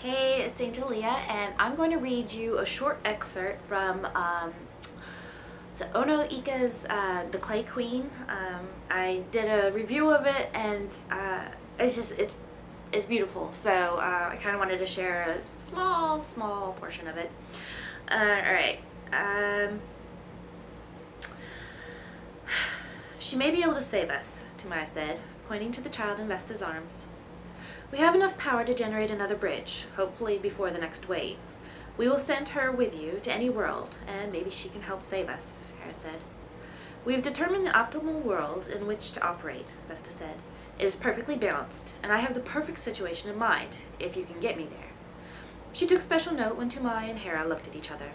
Hey, it's Angel Leya, and I'm going to read you a short excerpt from Ono Ekeh's The Clay Queen. I did a review of it, and it's beautiful. So I kind of wanted to share a small portion of it. All right. She may be able to save us, Tumai said, pointing to the child in Vesta's arms. We have enough power to generate another bridge, hopefully before the next wave. We will send her with you to any world, and maybe she can help save us, Hera said. We have determined the optimal world in which to operate, Vesta said. It is perfectly balanced, and I have the perfect situation in mind, if you can get me there. She took special note when Tumai and Hera looked at each other.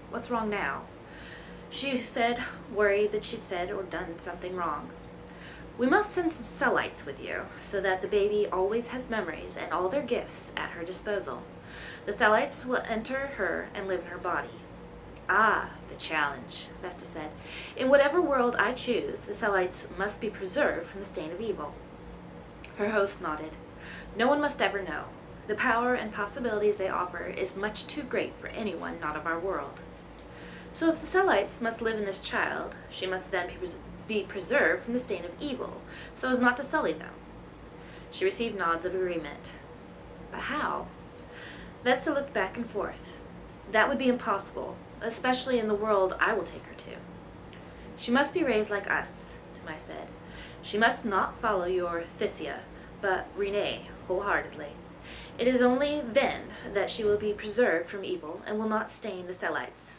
What's wrong now? She said, worried that she'd said or done something wrong. We must send some Cellites with you, so that the baby always has memories and all their gifts at her disposal. The Cellites will enter her and live in her body. Ah, the challenge, Vesta said. In whatever world I choose, the Cellites must be preserved from the stain of evil. Her host nodded. No one must ever know. The power and possibilities they offer is much too great for anyone not of our world. So if the Cellites must live in this child, she must then be preserved from the stain of evil, so as not to sully them. She received nods of agreement. But how? Vesta looked back and forth. That would be impossible, especially in the world I will take her to. She must be raised like us, Tumai said. She must not follow your Thesia, but Renee wholeheartedly. It is only then that she will be preserved from evil and will not stain the Cellites.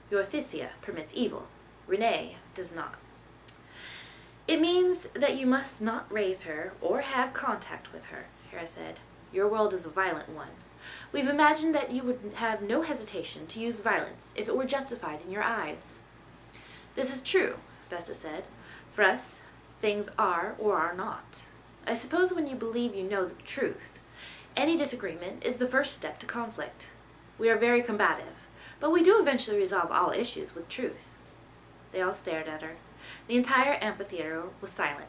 Your Thesia permits evil. Renee does not. It means that you must not raise her or have contact with her, Hera said. Your world is a violent one. We've imagined that you would have no hesitation to use violence if it were justified in your eyes. This is true, Vesta said. For us, things are or are not. I suppose when you believe you know the truth, any disagreement is the first step to conflict. We are very combative, but we do eventually resolve all issues with truth. They all stared at her. The entire amphitheater was silent.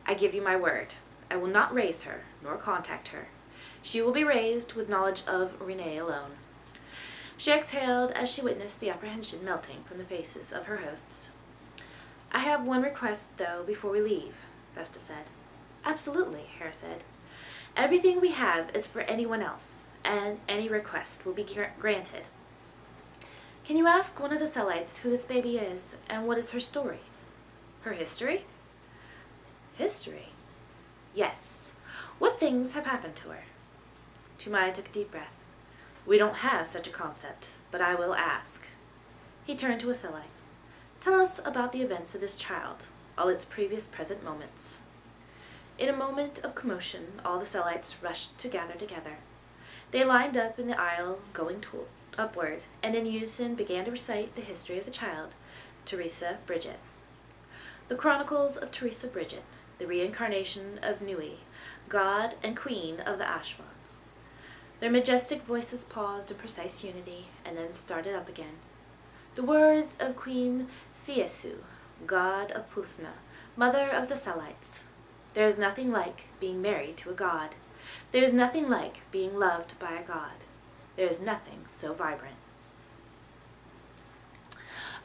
I give you my word. I will not raise her, nor contact her. She will be raised with knowledge of Renee alone. She exhaled as she witnessed the apprehension melting from the faces of her hosts. I have one request, though, before we leave, Vesta said. Absolutely, Hera said. Everything we have is for anyone else, and any request will be granted. Can you ask one of the Cellites who this baby is, and what is her story? Her history? History? Yes. What things have happened to her? Tumai took a deep breath. We don't have such a concept, but I will ask. He turned to a Cellite. Tell us about the events of this child, all its previous present moments. In a moment of commotion, all the Cellites rushed to gather together. They lined up in the aisle, going upward, and in unison began to recite the history of the child, Teresa Bridget. The Chronicles of Teresa Bridget, the reincarnation of Nui, God and Queen of the Ashwan. Their majestic voices paused in precise unity, and then started up again. The words of Queen Thiesu, God of Puthna, mother of the Cellites. There is nothing like being married to a god. There is nothing like being loved by a god. There is nothing so vibrant.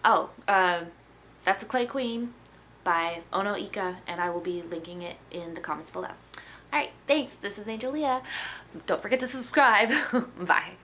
Oh, that's The Clay Queen by Ono Ekeh, and I will be linking it in the comments below. Alright, thanks. This is Angel Leya. Don't forget to subscribe. Bye.